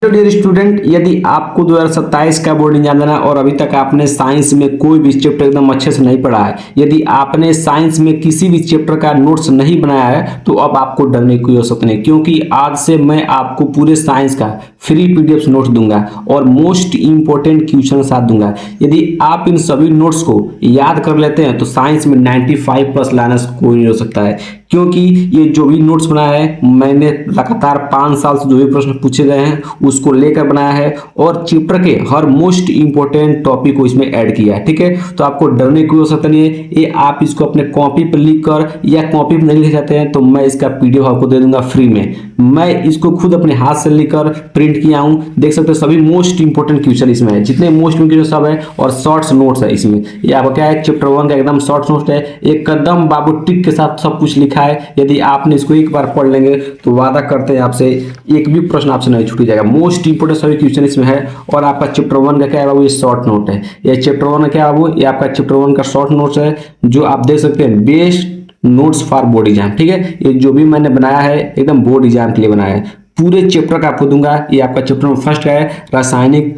तो dear student, यदि आपको 2027 का बोर्ड एग्जाम देना है और अभी तक आपने साइंस में कोई भी चैप्टर एकदम अच्छे से नहीं पढ़ा है, यदि आपने साइंस में किसी भी चैप्टर का नोट्स नहीं बनाया है, तो अब आपको डरने की कोई आवश्यकता नहीं, क्योंकि आज से मैं आपको पूरे साइंस का फ्री पीडीएफ नोट्स दूंगा और मोस्ट इंपोर्टेंट क्वेश्चन के साथ दूंगा। यदि आप इन सभी नोट्स को याद कर लेते हैं तो साइंस में 95 प्लस लाना कोई नहीं हो सकता है, क्योंकि ये जो भी नोट्स बनाया है मैंने लगातार 5 साल से जो भी प्रश्न पूछे गए हैं उसको लेकर बनाया है और चैप्टर के हर मोस्ट इंपोर्टेंट टॉपिक को इसमें ऐड किया है। ठीक है, तो आपको डरने की आवश्यकता नहीं है। ये आप इसको अपने कॉपी पर लिख कर या कॉपी पर नहीं लिख जाते हैं तो मैं इसका पीडीएफ आपको दे दूंगा फ्री में। मैं इसको खुद अपने हाथ से लिखकर प्रिंट किया हूं, देख सकते हो सभी मोस्ट इंपोर्टेंट क्वेश्चन इसमें है, जितने मोस्ट इंपोर्टेंट सब है और शॉर्ट्स नोट्स है इसमें। ये आपका क्या है, चैप्टर 1 का एकदम शॉर्ट्स नोट है, एक कदम बाबू टिक के साथ सब कुछ लिखा है। यदि आपने इसको एक बार पढ़ लेंगे तो वादा करते हैं आपसे एक भी प्रश्न आपसे नहीं छूट जाएगा। मोस्ट इंपोर्टेंट सभी क्वेश्चन इसमें है। और आपका चैप्टर 1 का क्या है बाबू, ये शॉर्ट नोट है। ये चैप्टर 1 का क्या है बाबू, ये आपका चैप्टर 1 का शॉर्ट नोट्स है, जो आप देख सकते हैं best notes for board exam. ठीक है, ये जो भी मैंने बनाया है एकदम बोर्ड एग्जाम के लिए बनाया है। पूरे चैप्टर का आपको दूंगा। ये आपका चैप्टर फर्स्ट का है, रासायनिक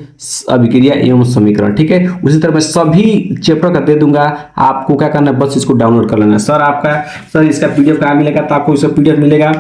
अभिक्रिया एवं समीकरण। ठीक है, उसी तरह मैं सभी चैप्टर का दे दूंगा। आपको क्या करना है, बस इसको डाउनलोड कर लेना है। सर इसका पीडीएफ कहाँ मिलेगा, तो आपको इसका पीडीएफ मिलेगा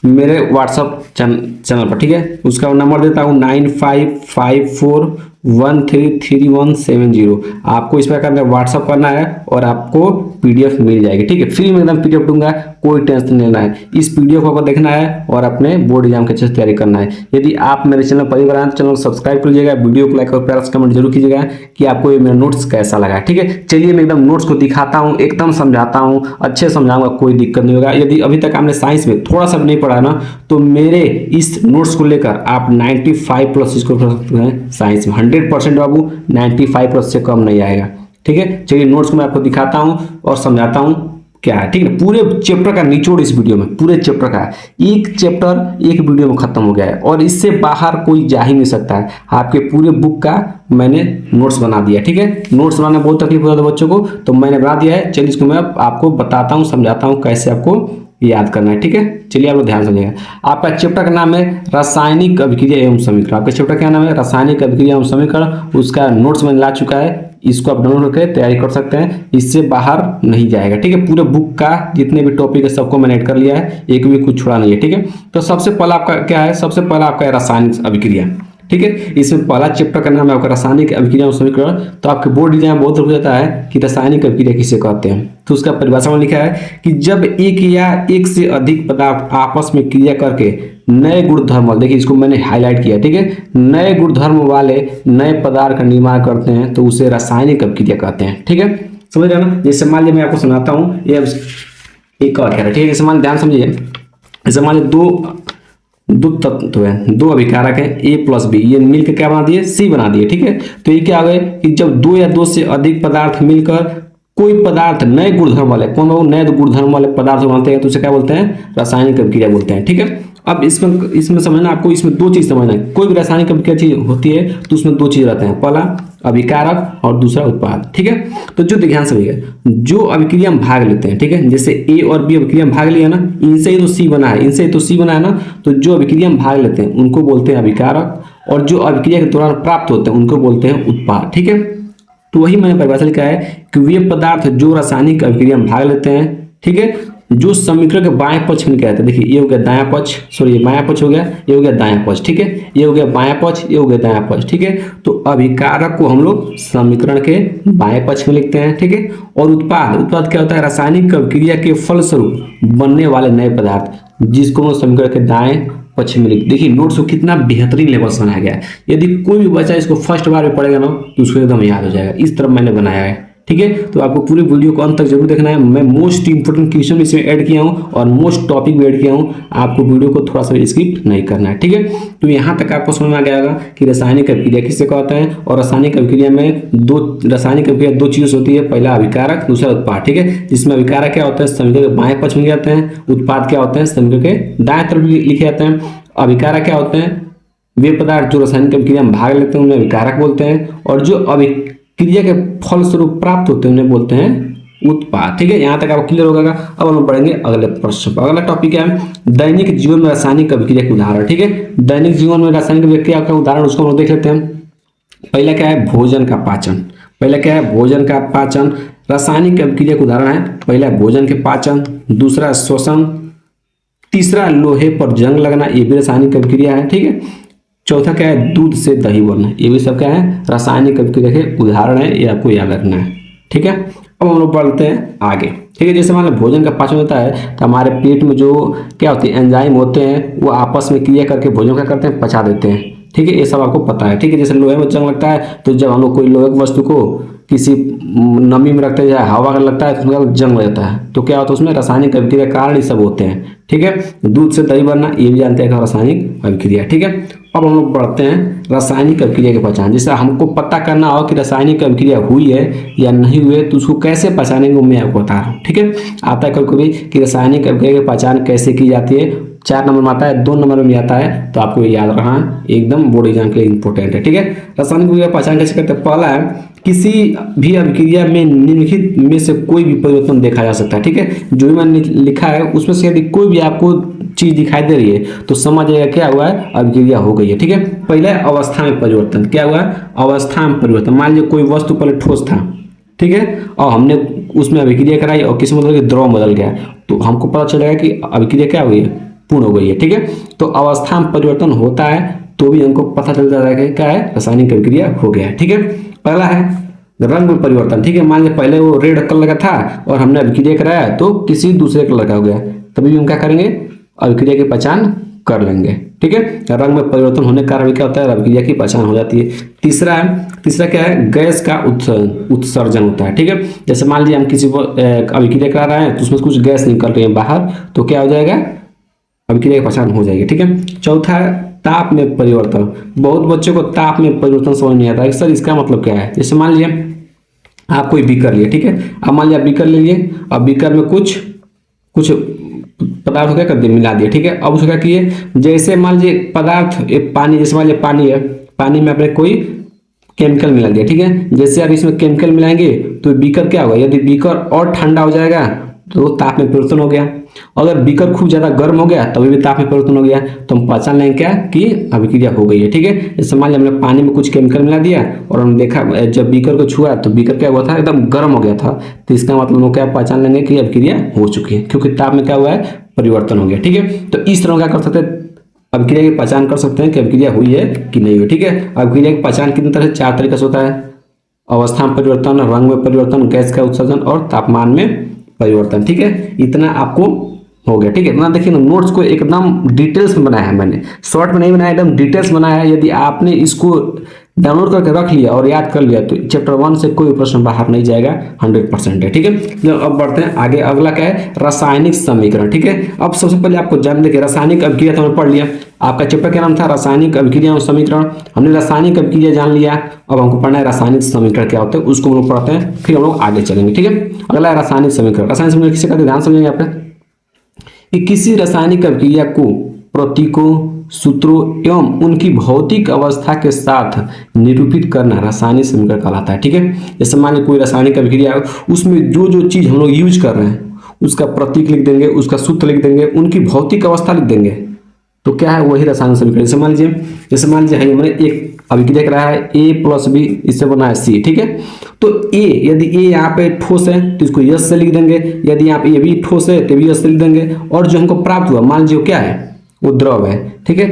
मेरे व्हाट्सअप चैनल पर। ठीक है, उसका नंबर देता हूँ 9554133170। आपको इस पर करना है, व्हाट्सअप करना है और आपको पीडीएफ मिल जाएगी। ठीक है, फ्री में एकदम पीडीएफ दूंगा, कोई टेंशन नहीं लेना है। इस पीडीएफ को देखना है और अपने बोर्ड एग्जाम के अच्छे से तैयारी करना है। यदि आप मेरे चैनल पर बना चैनल को सब्सक्राइब कर लीजिएगा, वीडियो को लाइक और प्यारा सा कमेंट जरूर कीजिएगा कि आपको ये मेरा नोट्स कैसा लगा। ठीक है, चलिए मैं एकदम नोट्स को दिखाता हूँ, एकदम समझाता हूँ, अच्छे समझाऊंगा, कोई दिक्कत नहीं होगा। यदि अभी तक आपने साइंस में थोड़ा सा भी नहीं पढ़ा ना, तो मेरे इस नोट्स को लेकर आप 95 प्लस इसको कर सकते हैं साइंस में। 100% बाबू 95 प्लस से कम नहीं आएगा। ठीक है, चलिए नोट्स को मैं आपको दिखाता हूँ और समझाता हूँ क्या है। ठीक है, पूरे चैप्टर का निचोड़ इस वीडियो में, पूरे चैप्टर का एक चैप्टर एक वीडियो में खत्म हो गया है और इससे बाहर कोई जा ही नहीं सकता है। आपके पूरे बुक का मैंने नोट्स बना दिया। ठीक है, नोट्स बनाने में बहुत तकलीफ होता है बच्चों को, तो मैंने बना दिया है। चलिए इसको मैं आपको बताता हूँ, समझाता हूँ कैसे आपको याद करना है। ठीक है, चलिए आप लोग ध्यान समझिएगा। आपका चैप्टर का नाम है रासायनिक अभिक्रिया एवं समीकरण। आपका चैप्टर क्या नाम है, रासायनिक अभिक्रिया एवं समीकरण। उसका नोट्स मैंने ला चुका है, इसको आप डाउनलोड करके तैयारी कर सकते हैं, इससे बाहर नहीं जाएगा। ठीक है, पूरे बुक का जितने भी टॉपिक है सबको मैंने ऐड कर लिया है, एक भी कुछ छोड़ा नहीं है। ठीक है, तो सबसे पहला आपका क्या है, सबसे पहला आपका है रासायनिक अभिक्रिया। ठीक है, इसमें पहला चैप्टर का नाम है आपका रासायनिक अभिक्रिया और समीकरण। तो आपके बोर्ड एग्जाम में बहुत रुक जाता है कि रासायनिक अभिक्रिया किसे कहते हैं, तो उसका परिभाषा में लिखा है कि जब एक या एक से अधिक पदार्थ आपस में क्रिया करके नए गुणधर्म, देखिए इसको मैंने हाईलाइट किया। ठीक है, नए गुणधर्म वाले नए पदार्थ का निर्माण करते हैं तो उसे रासायनिक अभिक्रिया कहते हैं। ठीक है, समझ रहे ना। जैसे मान लीजिए मैं आपको सुनाता हूँ, ये एक और कह रहा है। ठीक है, जैसे मान ध्यान समझिए, जैसे मान लीजिए दो तत्व है, दो अभिकारक है A प्लस B, ये मिलकर क्या बना दिए, C बना दिए। ठीक है, तो ये क्या हो गए कि जब दो या दो से अधिक पदार्थ मिलकर कोई पदार्थ नए गुणधर्म वाले, कौन लोग नए गुणधर्म वाले पदार्थ बनाते हैं तो उसे क्या बोलते हैं, रासायनिक अभिक्रिया बोलते हैं। ठीक है, अब इसमें समझना, आपको इसमें दो चीज समझना है। कोई भी रासायनिक अभिक्रिया चीज होती है तो उसमें दो चीज रहते हैं, पहला अभिकारक और दूसरा उत्पाद। ठीक है, तो जो ध्यान समझिएगा, जो अभिक्रिया में भाग लेते हैं, ठीक है, जैसे A और B अभिक्रिया में भाग लिया ना, इनसे ही तो C बना है, इनसे ही तो C बना है ना, तो जो अभिक्रिया में भाग लेते हैं उनको बोलते हैं अभिकारक, और जो अभिक्रिया के दौरान प्राप्त होते हैं उनको बोलते हैं उत्पाद। ठीक है, तो वही मैंने परिभाषा लिखा है कि वे पदार्थ जो रासायनिक अभिक्रिया में भाग लेते हैं, ठीक है, जो समीकरण के बाएं पक्ष में कहते हैं। देखिए ये हो गया दायां पक्ष, सॉरी ये बायां पक्ष हो गया, ये हो गया दायां पक्ष। ठीक है, ये हो गया बायां पक्ष, ये हो गया दायां पक्ष। ठीक है, तो अभिकारक को हम लोग समीकरण के बाएं पक्ष में लिखते हैं। ठीक है, और उत्पाद क्या होता है, रासायनिक अभिक्रिया के फलस्वरूप बनने वाले नए पदार्थ, जिसको हम समीकरण के दाएं पक्ष में लिख। देखिए नोट्स को कितना बेहतरीन लेवल से बनाया गया है। यदि कोई भी बच्चा इसको फर्स्ट बार में पढ़ेगा ना तो उसको एकदम याद हो जाएगा, इस तरह मैंने बनाया है। ठीक है, तो आपको पूरी वीडियो को अंत तक जरूर देखना है। मैं मोस्ट इंपोर्टेंट क्वेश्चन इसमें ऐड किया हूं और मोस्ट टॉपिक भी ऐड किया हूं, आपको वीडियो को थोड़ा सा स्किप नहीं करना है। ठीक है, तो यहाँ तक आपको समझ में आ गया होगा कि रासायनिक अभिक्रिया किसे कहते हैं, और रासायनिक अभिक्रिया में दो चीज होती है, पहला अभिकारक, दूसरा उत्पाद। ठीक है, जिसमें अभिकारक क्या होते हैं, समीकरण के बाएं पक्ष में जाते हैं, उत्पाद क्या होते हैं, समीकरण के दाएं तरफ लिखे जाते हैं। अभिकारक क्या होते हैं, वे पदार्थ जो रासायनिक अभिक्रिया में भाग लेते हैं उन्हें अभिकारक बोलते हैं, और जो क्रिया के फलस्वरूप प्राप्त होते हैं उन्हें बोलते हैं उत्पाद। ठीक है, यहाँ तक आपको क्लियर होगा। अब हम लोग बढ़ेंगे अगले प्रश्न पर। अगला टॉपिक है दैनिक जीवन में रासायनिक अभिक्रिया के उदाहरण। ठीक है, दैनिक जीवन में रासायनिक अभिक्रिया का उदाहरण उसको हम लोग देख लेते हैं। पहला क्या है, भोजन का पाचन। पहला क्या है, भोजन का पाचन। रासायनिक अभिक्रिया का उदाहरण है, पहला भोजन के पाचन, दूसरा श्वसन, तीसरा लोहे पर जंग लगना, ये भी रासायनिक अभिक्रिया है। ठीक है, चौथा क्या है, दूध से दही बनना, ये भी सब क्या है, रासायनिक अभिक्रिया के उदाहरण है, ये आपको याद रखना है। ठीक है, अब हम लोग बढ़ते हैं आगे। ठीक है, जैसे मान लो भोजन का पाचन होता है तो हमारे पेट में जो क्या होती है, एंजाइम होते हैं, वो आपस में क्रिया करके भोजन क्या करते हैं, पचा देते हैं। ठीक है, ये सब आपको पता है। ठीक है, जैसे लोहे में जंग लगता है तो जब हम लोग कोई लोहे की वस्तु को किसी नमी में रखते हैं या हवा का लगता है तो उसमें जंग लग जाता है, तो क्या होता है, उसमें रासायनिक अभिक्रिया के कारण ये सब होते हैं। ठीक है, दूध से दही बनना, ये भी जानते हैं रासायनिक अभिक्रिया। ठीक है, अब हम लोग बढ़ते हैं रासायनिक अभिक्रिया की पहचान। जैसे हमको पता करना हो कि रासायनिक अभिक्रिया हुई है या नहीं हुई है तो उसको कैसे पहचानेंगे, मैं आपको बता रहा हूँ। ठीक है, आता है कभी कभी कि रासायनिक अभिक्रिया की पहचान कैसे की जाती है, 4 नंबर में आता है, 2 नंबर में आता है, तो आपको ये याद रखना है, एकदम बोर्ड एग्जाम के लिए इंपॉर्टेंट है। ठीक है, रासायनिक अभिक्रिया की पहचान कैसे करते हैं। पहला है, किसी भी अभिक्रिया में निम्नलिखित में से कोई भी परिवर्तन देखा जा सकता है। ठीक है, जो भी मैंने लिखा है उसमें से यदि कोई भी आपको चीज दिखाई दे रही है तो समझ जाएगा क्या हुआ है, अभिक्रिया हो गई है। ठीक है, पहला है अवस्था में परिवर्तन। क्या हुआ है, अवस्था में परिवर्तन। मान लीजिए कोई वस्तु पहले ठोस था, ठीक है, और हमने उसमें अभिक्रिया कराई और किसी मतलब द्रव बदल गया, तो हमको पता चलेगा कि अभिक्रिया क्या हुई है, पूर्ण हो गई है। ठीक है, तो अवस्था में परिवर्तन होता है तो भी हमको पता चल जाता है कि क्या है, रासायनिक अभिक्रिया हो गया है। ठीक है, पहला है रंग में परिवर्तन। ठीक है, मान लीजिए पहले वो रेड कलर का था और हमने अभिक्रिया कराया तो किसी दूसरे कलर का हो गया, तभी हम क्या करेंगे, अभिक्रिया की पहचान कर लेंगे। ठीक है, रंग में परिवर्तन होने के कारण क्या होता है, अभिक्रिया की पहचान हो जाती है। तीसरा क्या है, गैस का उत्सर्जन होता है। ठीक है, जैसे मान लीजिए हम किसी को अभिक्रिया करा रहे हैं तो उसमें कुछ गैस निकल रही है बाहर, तो क्या हो जाएगा, अभिक्रिया की पहचान हो जाएगी। ठीक है, चौथा है ताप में परिवर्तन। बहुत बच्चों को ताप में परिवर्तन समझ नहीं आता है, सर इसका मतलब क्या है। जैसे मान लीजिए आप कोई बीकर लिए, ठीक है, अब मान लीजिए आप बीकर ले लिए, अब बीकर में कुछ पदार्थ क्या कर दिए, मिला दिए। ठीक है, अब उसको क्या किए, जैसे मान लीजिए पदार्थ पानी, जैसे मान लीजिए पानी है, पानी में आपने कोई केमिकल मिला दिया। ठीक है, जैसे आप इसमें केमिकल मिलाएंगे तो बीकर क्या होगा, यदि बीकर और ठंडा हो जाएगा तो ताप में परिवर्तन हो गया। अगर बीकर खूब ज्यादा गर्म हो गया तभी भी ताप में परिवर्तन हो गया, तो हम पहचान लेंगे क्या कि अभिक्रिया हो गई है। ठीक है, जैसे मान लीजिए हमने पानी में कुछ केमिकल मिला दिया और हमने देखा जब बीकर को छुआ तो बीकर क्या हुआ था, एकदम गर्म हो गया था, तो इसका मतलब हम क्या पहचान लेंगे कि अभिक्रिया हो चुकी है, क्योंकि ताप में क्या हुआ है, परिवर्तन हो गया। ठीक है, तो इस तरह क्या कर सकते हैं, अभिक्रिया की पहचान कर सकते हैं कि अभिक्रिया हुई है कि नहीं हुई। ठीक है, अभिक्रिया की पहचान कितने तरह से, 4 तरीके से होता है, अवस्था में परिवर्तन, रंग में परिवर्तन, गैस का उत्सर्जन और तापमान में परिवर्तन। ठीक है, इतना आपको हो गया। ठीक है, इतना देखिए ना, नोट्स को एकदम डिटेल्स में बनाया है मैंने, शॉर्ट में नहीं बनाया, एकदम डिटेल्स बनाया है। यदि आपने इसको डाउनलोड करके रख लिया और याद कर लिया तो चैप्टर 1 से कोई प्रश्न बाहर नहीं जाएगा, 100% है। ठीक है, तो अब बढ़ते हैं आगे। अगला क्या है, रासायनिक समीकरण। ठीक है, अब सबसे पहले आपको जान देखिए, रासायनिक अभिक्रिया तो हमने पढ़ लिया, आपका चैप्टर क्या नाम था, रासायनिक अभिक्रिया और समीकरण। हमने रासायनिक अभिक्रिया जान लिया, अब हमको पढ़ना है रासायनिक समीकरण क्या होते हैं, उसको हम लोग पढ़ते हैं, फिर हम लोग आगे चलेंगे। ठीक है, अगला है रासायनिक समीकरण। रासायनिक समीकरण किसे कहते हैं, ध्यान समझेंगे आपने कि किसी रासायनिक अभिक्रिया को प्रतीकों, सूत्रों एवं उनकी भौतिक अवस्था के साथ निरूपित करना रासायनिक समीकरण कहलाता है। ठीक है, जैसे मान लीजिए कोई रासायनिक अभिक्रिया है, उसमें जो जो चीज हम लोग यूज कर रहे हैं उसका प्रतीक लिख देंगे, उसका सूत्र लिख देंगे, उनकी भौतिक अवस्था लिख देंगे, तो क्या है, वही रासायनिक समीकरण। जैसे मान लीजिए हमने एक अभिक्रिया कर रहा है A+B, इससे बना है C। ठीक है, तो A, यदि A यहाँ पे ठोस है तो इसको यस से लिख देंगे, यदि यहाँ पे ये भी ठोस है तो भी यस से लिख देंगे, और जो हमको प्राप्त हुआ मान लीजिए क्या है, वो द्रव है। ठीक है,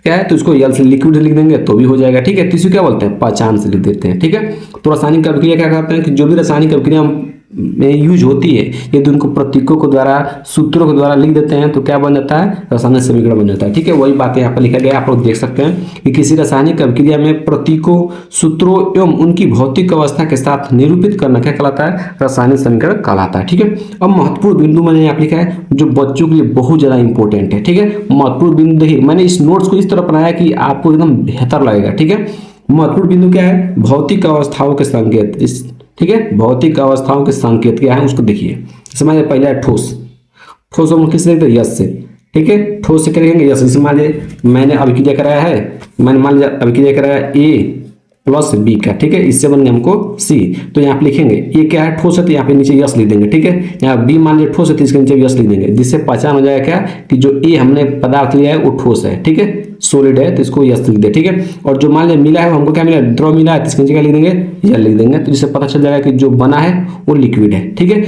क्या है, तो इसको यल से लिक्विड लिख देंगे तो भी हो जाएगा। ठीक है, तो इसे क्या बोलते हैं, पहचान से लिख देते हैं। ठीक है, तो रासायनिक अभिक्रिया क्या करते हैं कि जो भी रासायनिक अभिक्रिया में यूज होती है यदि उनको प्रतीकों के द्वारा, सूत्रों के द्वारा लिख देते हैं तो क्या बन जाता है, रासायनिक समीकरण बन जाता है। ठीक है, वही बातें यहाँ पर लिखा गया, आप लोग देख सकते हैं कि किसी रासायनिक अभिक्रिया में प्रतीकों, सूत्रों एवं उनकी भौतिक अवस्था के साथ निरूपित करना क्या कहलाता है, रासायनिक समीकरण कहलाता है। ठीक है, अब महत्वपूर्ण बिंदु मैंने यहाँ लिखा है जो बच्चों के लिए बहुत ज्यादा इंपॉर्टेंट है। ठीक है, महत्वपूर्ण बिंदु देखिए, मैंने इस नोट्स को इस तरह बनाया कि आपको एकदम बेहतर लगेगा। ठीक है, महत्वपूर्ण बिंदु क्या है, भौतिक अवस्थाओं के संकेत। ठीक है, भौतिक अवस्थाओं के संकेत क्या है उसको देखिए। समझ पहले ठोस हम किस लिखते हैं, यस से। ठीक है, ठोस से क्या लिखेंगे, यस। जैसे मान लीजिए मैंने अभिक्रिया कराया है, मैंने मान लिया अभिक्रिया कराया A प्लस बी का, ठीक है, इससे बनेंगे हमको सी। तो यहाँ पे लिखेंगे ए क्या है, ठोस है, तो यहाँ पे नीचे यस लिख देंगे, ठीक है। यहाँ बी मान लीजिए ठोस है, तो इसके नीचे यस लिख देंगे, जिससे पहचान हो जाएगा क्या कि जो ए हमने पदार्थ लिया है वो ठोस है, ठीक है, सॉलिड है, तो इसको यस लिख दे, ठीक है। और जो मान लीजिए मिला है, हमको क्या मिला, द्रव मिला है, तो इसके नीचे क्या लिख देंगे, यल लिख देंगे, तो जिससे पता चल जाएगा कि जो बना है वो लिक्विड है, ठीक है।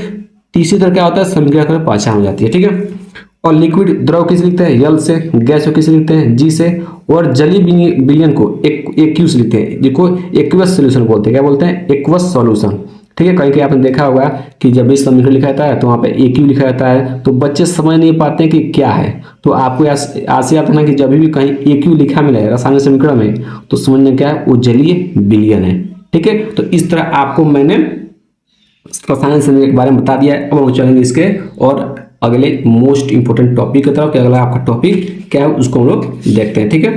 तीसरी तरह क्या होता है, समीकरण का पहचान हो जाती है, ठीक है। और लिक्विड द्रव किसे लिखते हैं, यल से, गैस को किसे लिखते हैं, जी से, और जलीय विलयन को एक्यूस लिखते हैं, जिसको एक्वस सॉल्यूशन बोलते हैं, क्या बोलते हैं, एक्वस सॉल्यूशन, ठीक है। कहीं कहीं आपने देखा होगा कि जब भी समीकरण लिखा जाता है तो वहाँ पे एक्यू लिखा जाता है, तो बच्चे समझ नहीं पाते हैं कि क्या है। तो आपको आशय आता है ना कि जब भी कहीं एक्यू लिखा मिले रासायनिक समीकरण में, तो समझना क्या है, वो जलीय विलयन है, ठीक है। तो इस तरह आपको मैंने रासायनिक समीकरण के बारे में बता दिया है। अब हम चलेंगे इसके और अगले मोस्ट इंपोर्टेंट टॉपिक की तरफ, कि अगला आपका टॉपिक क्या है उसको हम लोग देखते हैं, ठीक है।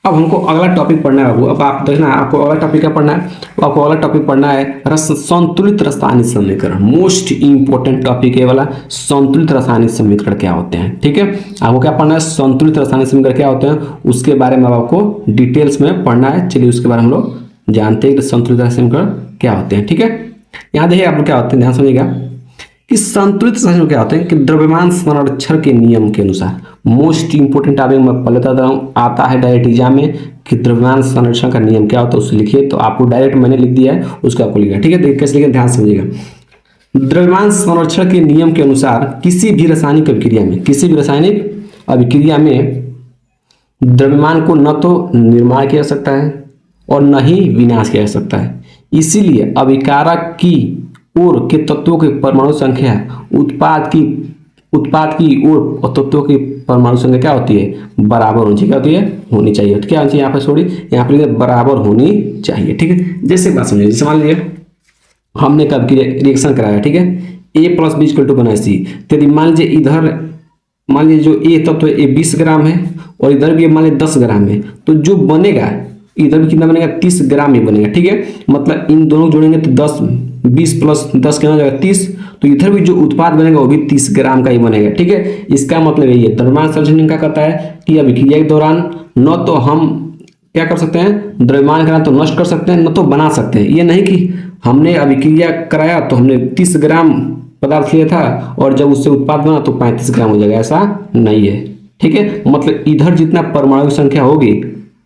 अब हमको अगला टॉपिक पढ़ना है बाबू। अब आप देखना, आपको अगला टॉपिक क्या पढ़ना है, आपको अगला टॉपिक पढ़ना है संतुलित रासायनिक समीकरण। मोस्ट इंपोर्टेंट टॉपिक है वाला, संतुलित रासायनिक समीकरण क्या होते हैं, ठीक है। आपको क्या पढ़ना है, संतुलित रासायनिक समीकरण क्या होते हैं, उसके बारे में आपको डिटेल्स में पढ़ना है। चलिए उसके बारे में हम लोग जानते हैं कि संतुलित रासायनिक समीकरण क्या होते हैं, ठीक है। यहाँ देखिए आप लोग क्या होते हैं, ध्यान समझिएगा कि संतुलित संरचना क्या होते हैं कि द्रव्यमान संरक्षण के नियम के अनुसार। मोस्ट इंपोर्टेंट टॉपिक मैं पहले बता रहा हूँ, आता है डायरेक्ट एग्जाम में कि द्रव्यमान संरक्षण का नियम क्या होता है उसे लिखिए। तो आपको डायरेक्ट मैंने लिख दिया है, उसका आपको लिखा, ठीक है। देखिए कैसे लिखें, ध्यान समझिएगा। द्रव्यमान संरक्षण के नियम के अनुसार किसी भी रासायनिक अभिक्रिया में, किसी भी रासायनिक अभिक्रिया में द्रव्यमान को न तो निर्माण किया जा सकता है और न ही विनाश किया जा सकता है। इसीलिए अभिकारक की ओर के तत्वों की परमाणु संख्या उत्पाद की ओर तत्वों की परमाणु संख्या क्या होती है, बराबर होनी चाहिए, क्या होती है, होनी चाहिए। तो क्या होनी चाहिए यहाँ पे, सॉरी यहाँ पे बराबर होनी चाहिए, ठीक है। जैसे बात समझिए, जैसे मान लीजिए हमने कब की रिएक्शन कराया, ठीक है, ए प्लस बी इक्वल टू बना सी। तो मान लीजिए इधर, मान लीजिए जो ए तत्व है ये 20 ग्राम है और इधर भी मान लीजिए 10 ग्राम है, तो जो बनेगा इधर भी कितना बनेगा, 30 ग्राम ही बनेगा, ठीक है। मतलब इन दोनों जोड़ेंगे तो 20 प्लस 10 कितना हो जाएगा, 30। तो इधर भी जो उत्पाद बनेगा वो भी 30 ग्राम का ही बनेगा, ठीक है। इसका मतलब यही है, द्रव्यमान संरक्षण क्या कहता है कि अभिक्रिया के दौरान न तो हम क्या कर सकते हैं, द्रव्यमान का तो नष्ट कर सकते हैं, न तो बना सकते हैं। ये नहीं कि हमने अभिक्रिया कराया तो हमने 30 ग्राम पदार्थ लिया था और जब उससे उत्पाद बना तो 35 ग्राम हो जाएगा, ऐसा नहीं है, ठीक है। मतलब इधर जितना परमाणु संख्या होगी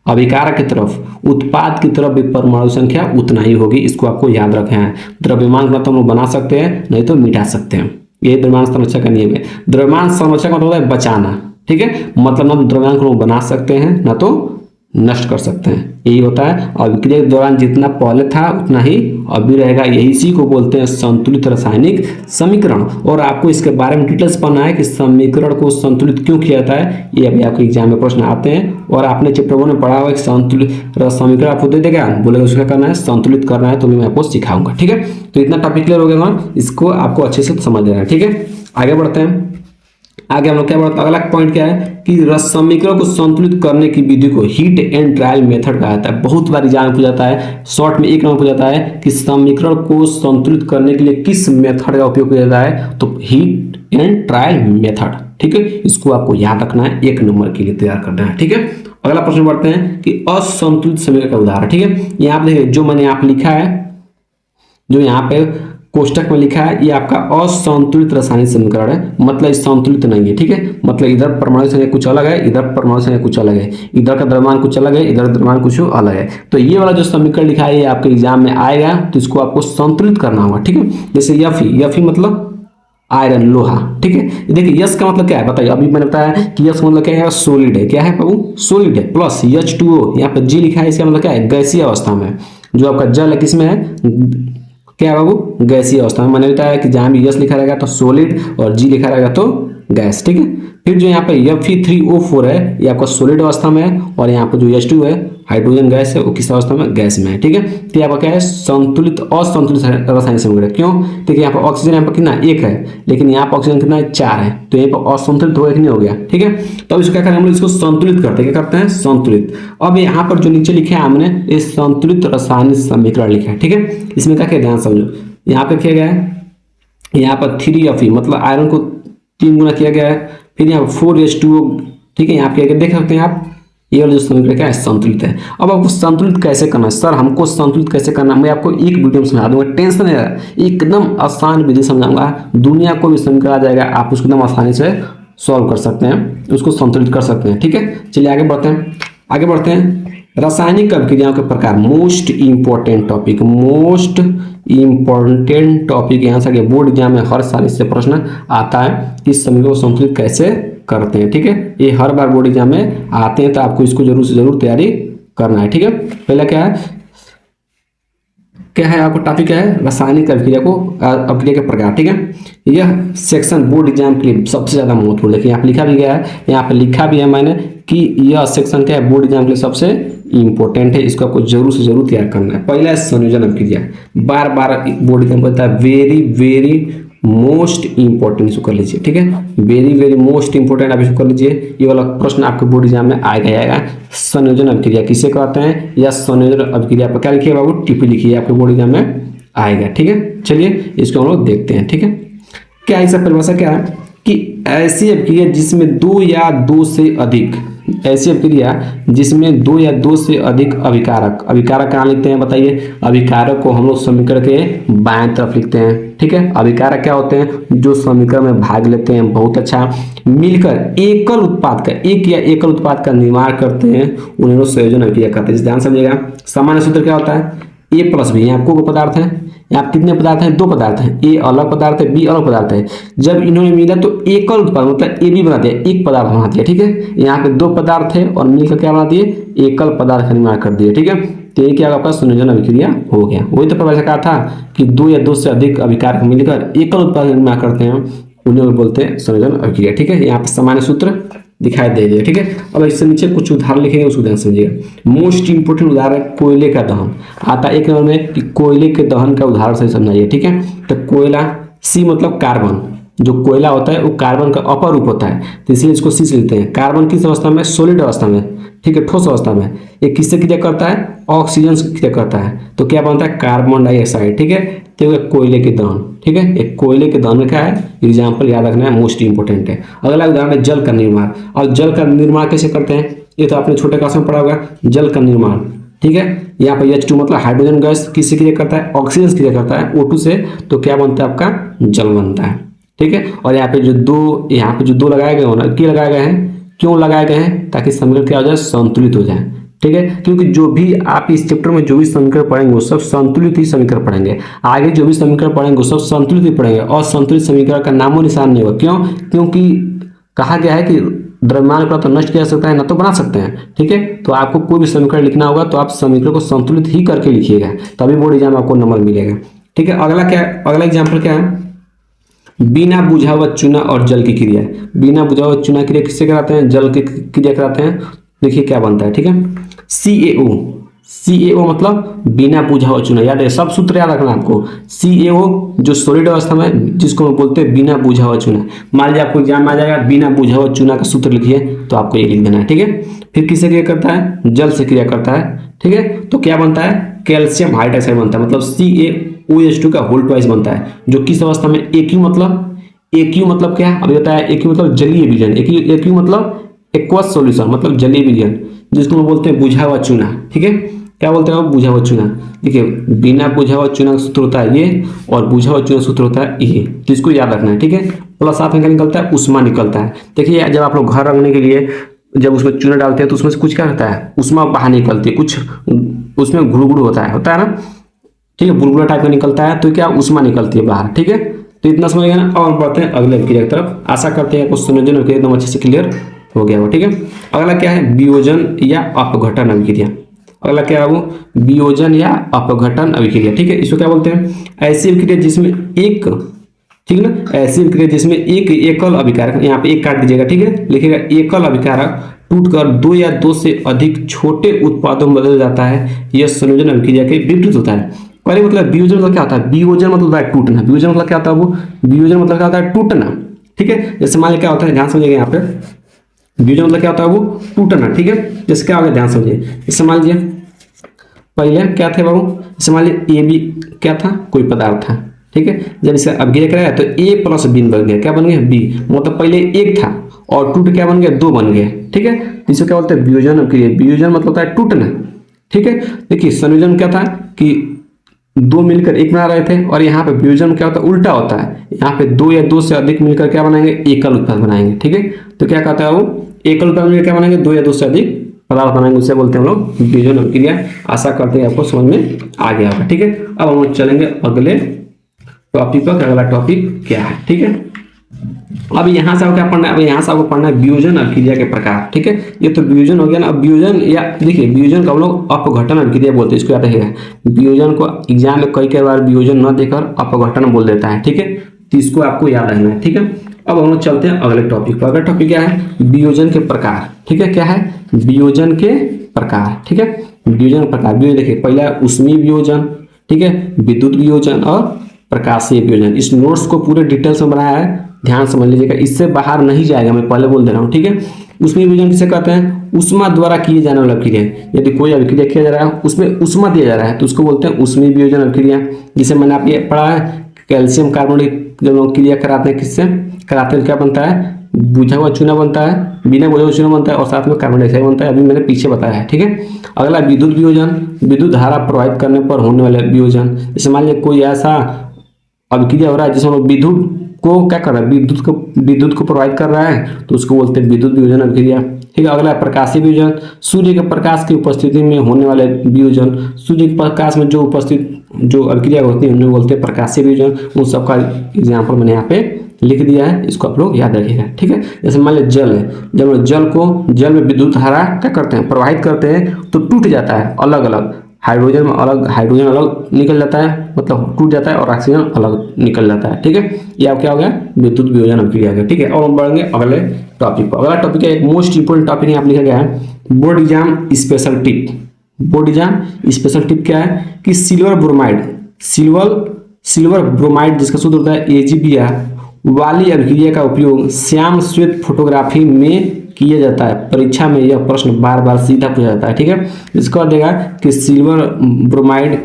अभिकारक की तरफ, उत्पाद की तरफ भी परमाणु संख्या उतना ही होगी। इसको आपको याद रखना है। द्रव्यमान को हम लोग बना सकते हैं, नहीं तो मिटा सकते हैं। ये द्रव्यमान संरक्षण का नियम है। द्रव्यमान संरक्षण का मतलब है बचाना, ठीक है। मतलब हम द्रव्यमान को बना सकते हैं, ना तो नष्ट कर सकते हैं, यही होता है। अभिक्रिया के दौरान जितना पहले था उतना ही अभी रहेगा, यही इसी को बोलते हैं संतुलित रासायनिक समीकरण। और आपको इसके बारे में डिटेल्स पढ़ना है कि समीकरण को संतुलित क्यों किया जाता है, ये अभी आपके एग्जाम में प्रश्न आते हैं। और आपने चैप्टर 1 में पढ़ा हुआ संतुलित समीकरण आपको दे देगा, बोलेगा उसका करना है, संतुलित करना है, तो मैं आपको सिखाऊंगा, ठीक है। तो इतना टॉपिक क्लियर हो गया ना, इसको आपको अच्छे से समझ लेना है, ठीक है। आगे बढ़ते हैं। आगे हम लोग क्या बढ़ते हैं, अगला पॉइंट क्या है कि समीकरण को संतुलित करने की विधि को हीट एंड ट्रायल मेथड कहा जाता है। बहुत बार एग्जाम में पूछा जाता है, शॉर्ट में एक नंबर पूछा जाता है कि समीकरण को संतुलित करने के लिए किस मेथड का उपयोग किया जाता है, तो हीट एंड ट्रायल मेथड, ठीक है। इसको आपको याद रखना है, एक नंबर के लिए तैयार करना है, ठीक है। अगला प्रश्न बढ़ते हैं कि असंतुलित समीकरण का उदाहरण, ठीक है। यहाँ पे देखिए जो मैंने यहाँ पे लिखा है, जो यहाँ पे कोष्टक में लिखा है, ये आपका असंतुलित रासायनिक समीकरण है, मतलब संतुलित नहीं है, ठीक है। मतलब इधर परमाणु संख्या कुछ अलग है, इधर परमाणु संख्या कुछ अलग है, इधर का द्रव्यमान कुछ अलग है, इधर द्रव्यमान कुछ अलग है। तो ये वाला जो समीकरण लिखा है ये आपके एग्जाम में आएगा, तो इसको आपको संतुलित करना होगा, ठीक है। जैसे Fe मतलब आयरन, लोहा, ठीक है। देखिए यस का मतलब क्या है बताइए, अभी मैंने बताया कि यस मतलब क्या है, सॉलिड है, क्या है बाबू, सॉलिड है। प्लस H2O यहाँ पे जी लिखा है, इसका मतलब क्या है, गैसीय अवस्था में। जो आपका जल है किसमें है, क्या है बाबू, गैसीय अवस्था में। मैंने बताया कि जहां भी यस लिखा रहेगा तो सॉलिड और जी लिखा रहेगा तो गैस, ठीक है। फिर जो यहाँ पे Fe3O4 है ये आपका सॉलिड अवस्था में है, और यहाँ पे जो H2 है हाइड्रोजन गैस है वो किस अवस्था में, गैस में है, ठीक है। तो यहाँ पर क्या है, संतुलित असंतुलित रासायनिक समीकरण। क्यों, देखिए यहाँ पर ऑक्सीजन यहाँ पर कितना 1 है, लेकिन यहाँ पर ऑक्सीजन कितना है 4 है, तो यहाँ पर असंतुलित हो गया कि नहीं हो गया, ठीक है। तो इसको क्या करें हम लोग, इसको संतुलित करते हैं, क्या करते हैं, संतुलित। अब यहाँ पर जो नीचे लिखे हैं हमने, ये संतुलित रासायनिक समीकरण लिखा है, ठीक है। इसमें क्या ध्यान समझो, यहाँ पे किया गया है, यहाँ पर 3Fe मतलब आयरन को 3 गुना किया गया है। फिर यहाँ पर 4H2O, ठीक है, यहाँ पे देख सकते हैं आप, ये वाला जो समीकरण क्या है, संतुलित है। अब आपको संतुलित कैसे करना है, सर हमको संतुलित कैसे करना है, मैं आपको एक वीडियो में समझा दूंगा, टेंशन नहीं है, एकदम आसान विधि समझाऊंगा, दुनिया को भी समीकरण आ जाएगा, आप उसको एकदम आसानी से सॉल्व कर सकते हैं, उसको संतुलित कर सकते हैं। ठीक है, चलिए आगे बढ़ते हैं। आगे बढ़ते हैं, रासायनिक अभिक्रियाओं के प्रकार, most important topic, most important topic यहाँ से आगे बोर्ड एग्जाम में हर साल इससे प्रश्न आता है कि इस समीकरण को संतुलित कैसे करते हैं। ठीक है, ये हर बार बोर्ड एग्जाम में आते हैं, तो आपको इसको जरूर से जरूर तैयारी करना है। ठीक है, पहला क्या है आपको टॉपिक क्या है, रासायनिक अभिक्रिया के प्रकार। ठीक है, यह सेक्शन बोर्ड एग्जाम के लिए सबसे ज्यादा महत्वपूर्ण है, यहाँ पे लिखा भी गया है, यहाँ पे लिखा भी है मैंने कि यह सेक्शन क्या है, बोर्ड एग्जाम के लिए सबसे इंपॉर्टेंट है, इसको आपको जरूर से जरूर तैयार करना है। पहला है संयोजन अभिक्रिया, बार बार बोर्ड एग्जाम कहता है वेरी वेरी मोस्ट इंपॉर्टेंट, इसको कर लीजिए। ठीक है, वेरी वेरी मोस्ट इंपॉर्टेंट आप इसको कर लीजिए, ये वाला प्रश्न आपके बोर्ड एग्जाम में आएगा। संयोजन अभिक्रिया किसे कहते हैं, या संयोजन अभिक्रिया पर क्या लिखिए बाबू, टिप्पणी लिखिए, आपके बोर्ड एग्जाम में आएगा। ठीक है, चलिए इसको हम लोग देखते हैं। ठीक है, क्या इसका परिभाषा क्या है कि ऐसी अभिक्रिया जिसमें दो या दो से अधिक, ऐसी अभिक्रिया जिसमें दो या दो से अधिक अभिकारक, अभिकारक कहाँ लिखते हैं बताइए, अभिकारक को हम लोग समीकरण के बाएं तरफ लिखते हैं। ठीक है, अभिकारक क्या होते हैं, जो समीकरण में भाग लेते हैं, बहुत अच्छा, मिलकर एकल उत्पाद का, एक या एकल उत्पाद का निर्माण करते हैं, उन्हें लोग संयोजन अभिक्रिया करते हैं। ध्यान समझिएगा, सामान्य सूत्र क्या होता है, ए प्लस बी, यहाँ को पदार्थ है, यहाँ कितने पदार्थ हैं, दो पदार्थ हैं, ए अलग पदार्थ है, बी अलग पदार्थ है, जब इन्होंने मिला तो एकल उत्पाद मतलब ए बी बना दिया, एक पदार्थ बना दिया। ठीक है, यहाँ पे दो पदार्थ है और मिलकर क्या बना दिए, एकल पदार्थ का निर्माण कर दिए। ठीक है, तो ये क्या आपका संयोजन अभिक्रिया हो गया। वही तो परिभाषा कहा था कि दो या दो से अधिक अभिकारक मिलकर एकल उत्पाद का निर्माण करते हैं, उन्हें बोलते हैं संयोजन अभिक्रिया। ठीक है, यहाँ पे सामान्य सूत्र दिखाई दे दिया। ठीक है, अब इससे नीचे कुछ उदाहरण लिखेंगे, उसको ध्यान समझिएगा। मोस्ट इंपोर्टेंट उदाहरण कोयले का दहन आता है एक नंबर में, कि कोयले के दहन का उदाहरण से समझाइए। ठीक है, तो कोयला, सी मतलब कार्बन, जो कोयला होता है वो कार्बन का अपर रूप होता है, तो इसलिए इसको सी से लिखते हैं। कार्बन किस अवस्था में, सॉलिड अवस्था में, ठीक है, ठोस अवस्था में। ये किससे क्रिया करता है, ऑक्सीजन से क्रिया करता है, तो क्या बनता है, कार्बन डाइऑक्साइड। ठीक है, तो कोयले के दहन। ठीक है, एक कोयले के दहन में क्या है, एग्जाम्पल याद रखना है, मोस्ट इंपोर्टेंट है। अगला उदाहरण है जल का निर्माण। और जल का निर्माण कैसे करते हैं, ये तो आपने छोटे क्लास में पढ़ा होगा, जल का निर्माण। ठीक है, यहाँ पर H2 मतलब हाइड्रोजन गैस किससे क्रिया करता है, ऑक्सीजन से क्रिया करता है, O2 से, तो क्या बनता है आपका, जल बनता है। ठीक है, और यहाँ पे जो दो लगाए गए हो ना, क्यों लगाए गए हैं, क्यों लगाए गए हैं, ताकि समीकरण क्या हो जाए, संतुलित हो जाए। ठीक है, क्योंकि जो भी आप इस चैप्टर में जो भी समीकरण पढ़ेंगे वो सब संतुलित ही समीकरण पढ़ेंगे, आगे जो भी समीकरण पढ़ेंगे वो सब संतुलित ही पढ़ेंगे, और संतुलित समीकरण का नामो निशान नहीं होगा। क्यों, क्योंकि कहा गया है कि द्रव्यमान को तो नष्ट किया जा सकता है, ना तो बना सकते हैं। ठीक है, तो आपको कोई भी समीकरण लिखना होगा तो आप समीकरण को संतुलित ही करके लिखिएगा, तभी बोर्ड एग्जाम में आपको नंबर मिलेगा। ठीक है, अगला एग्जाम्पल क्या है, बिना बुझा हुआ चूना और जल की क्रिया। बिना बुझा हुआ चूना क्रिया किससे कराते हैं, जल की क्रिया कराते हैं। देखिए क्या बनता है। ठीक है, CaO मतलब बिना बुझा हुआ चूना, याद है, सब सूत्र याद रखना आपको। CaO जो सॉलिड अवस्था में, जिसको हम बोलते हैं बिना बुझा हुआ चूना। मान लीजिए आपको एग्जाम में आ जाएगा बिना बुझा हुआ चूना का सूत्र लिखिए, तो आपको ये लिख देना है। ठीक है, फिर किससे क्रिया करता है, जल से क्रिया करता है। ठीक है, तो क्या बनता है, कैल्शियम हाइड्रोक्साइड बनता है, मतलब CaOH2 का होल ट्वाइस बनता है, जो किस अवस्था में, AQ मतलब क्या, अभी बताया, AQ मतलब जलीय विलयन, AQ मतलब एक्वस सॉल्यूशन, मतलब जलीय विलयन, जिसको हम बोलते हैं बुझा हुआ चूना। ठीक है, क्या बोलते हैं, बुझा हुआ चूना। देखिए, बिना बुझा हुआ चूना का सूत्र होता है ये, और बुझा हुआ चूना सूत्र होता है ये, जिसको याद रखना है। ठीक है, प्लस साथ में क्या निकलता है, उष्मा निकलता है। देखिए, जब आप लोग घर रंगने के लिए जब उसमें चूना डालते हैं तो उसमें से कुछ क्या रहता है, उष्मा बाहर निकलती है, कुछ उसमें गुड़गुड़ होता है ना। ठीक है, बुलबुला टाइप का निकलता है, तो क्या उष्मा निकलती है बाहर। ठीक है, तो इतना समझ गया ना। और बढ़ते हैं अगले अभिक्रिया की तरफ। आशा करते हैं आपको संयोजन अभिक्रिया एकदम अच्छे से क्लियर हो गया हो। ठीक है, अगला क्या है, वियोजन या अपघटन अभिक्रिया। अगला क्या है वो, वियोजन या अपघटन अभिक्रिया। ठीक है, इसको क्या बोलते हैं, ऐसी अभिक्रिया जिसमें एक, ठीक है ना, ऐसी अभिक्रिया जिसमें एक एकल अभिकारक, यहाँ पे एक काट दीजिएगा। ठीक है, लिखिएगा एकल अभिकारक टूटकर दो या दो से अधिक छोटे उत्पादों में बदल जाता है, यह संयोजन अभिक्रिया के विपरीत होता है। पहले मतलब वियोजन मतलब क्या होता है, वियोजन मतलब होता है टूटना। वियोजन मतलब क्या होता है, वो वियोजन मतलब क्या होता है, टूटना। ठीक है, जैसे मान लीजिए क्या होता है, ध्यान समझिएगा यहाँ पे, वियोजन मतलब क्या होता है, वो टूटना। ठीक है, जैसे क्या होगा, ध्यान समझिए। जैसे मान लीजिए पहले क्या थे बाबू, जैसे मान लीजिए AB क्या था, कोई पदार्थ था। ठीक है, जब इसे अभिक्रिया कराया तो A प्लस B बन गया, क्या बन गया, B, मतलब पहले एक था और टूट क्या बन गया, दो बन गए, ठीक है। इसको क्या बोलते हैं, वियोजन अभिक्रिया। वियोजन मतलब होता है टूटना, ठीक है। देखिए संयोजन क्या था कि दो मिलकर एक बना रहे थे, और यहाँ पे वियोजन क्या होता है, उल्टा होता है। यहाँ पे दो या दो से अधिक मिलकर क्या बनाएंगे, एकल उत्पाद बनाएंगे, ठीक है। तो क्या कहता है वो, एकल उत्पाद मिलकर क्या बनाएंगे, दो या दो से अधिक पदार्थ बनाएंगे, उसे बोलते हैं हम लोग वियोजन अभिक्रिया। आशा करते हैं आपको समझ में आ गया होगा, ठीक है। अब हम चलेंगे अगले टॉपिक पर। अगला टॉपिक क्या है, ठीक है। अब यहाँ से आपको क्या पढ़ना है, अब यहाँ से आपको पढ़ना है वियोजन अभिक्रिया के प्रकार, ठीक है। ये तो वियोजन हो गया ना। अब वियोजन, या देखिए वियोजन को हम लोग अपघटन अभिक्रिया बोलते हैं, इसको याद रखिएगा। वियोजन को एग्जाम में कई बार वियोजन न देकर अपघटन बोल देता है, ठीक है। तो इसको आपको याद रखना है, ठीक है। अब हम लोग चलते हैं अगले टॉपिक पर। अगला टॉपिक क्या है, वियोजन के प्रकार, ठीक है। क्या है, वियोजन के प्रकार, ठीक है। वियोजन प्रकार, वियोजन देखिए, पहला ऊष्मीय वियोजन, ठीक है, विद्युत वियोजन और प्रकाशीय वियोजन। इस नोट्स को पूरे डिटेल्स में बनाया है, ध्यान समझ लीजिएगा, इससे बाहर नहीं जाएगा, मैं पहले बोल दे रहा हूँ, ठीक है। ऊष्मीय वियोजन किसे कहते हैं, ऊष्मा द्वारा किए जाने वाला अभिक्रिया। यदि कोई अभिक्रिया किया जा रहा है उसमें ऊष्मा दिया जा रहा है तो उसको बोलते हैं ऊष्मीय वियोजन अभिक्रिया। जिसे मैंने आप ये पढ़ा है, कैल्शियम कार्बोनेट जब लोग क्रिया कराते हैं, किससे कराते हैं, क्या बनता है, बुझा हुआ चूना बनता है, बिना बुझा हुआ चूना बनता है, और साथ में कार्बन डाइऑक्साइड बनता है, अभी मैंने पीछे बताया है, ठीक है। अगला विद्युत वियोजन, विद्युत धारा प्रवाहित करने पर होने वाले वियोजन। जैसे मान लीजिए कोई ऐसा अभिक्रिया हो रहा है जिसमें विद्युत को क्या कर रहा है, विद्युत को प्रवाहित कर रहा है, तो उसको बोलते हैं विद्युत वियोजन अभिक्रिया, ठीक है। अगला प्रकाशीय वियोजन, सूर्य के प्रकाश की उपस्थिति में होने वाले वियोजन। सूर्य के प्रकाश में जो अभिक्रिया होती है हम लोग बोलते हैं प्रकाशीय वियोजन। उन सबका एग्जाम्पल मैंने यहाँ पे लिख दिया है, इसको आप लोग याद रखिएगा, ठीक है। जैसे मान लीजिए जल है, जब जल में विद्युत धारा क्या करते हैं, प्रवाहित करते हैं, तो टूट जाता है अलग अलग, हाइड्रोजन अलग निकल जाता है, मतलब टूट जाता है, और ऑक्सीजन अलग निकल जाता है, ठीक है। ये आप क्या हो गया, विद्युत वियोजन अभिक्रिया हो गया, ठीक है। और हम बढ़ेंगे अगले टॉपिक पर। अगला टॉपिक है एक मोस्ट इंपोर्टेंट टॉपिक यहाँ लिखा गया है, board exam special tip. Board exam special tip क्या है कि सिल्वर ब्रोमाइड जिसका सूत्र होता है AgBr वाली अभिक्रिया का उपयोग श्याम श्वेत फोटोग्राफी में किया जाता है। परीक्षा में यह प्रश्न बार बार सीधा पूछा जाता है, ठीक है। इसको बाद देगा कि सिल्वर ब्रोमाइड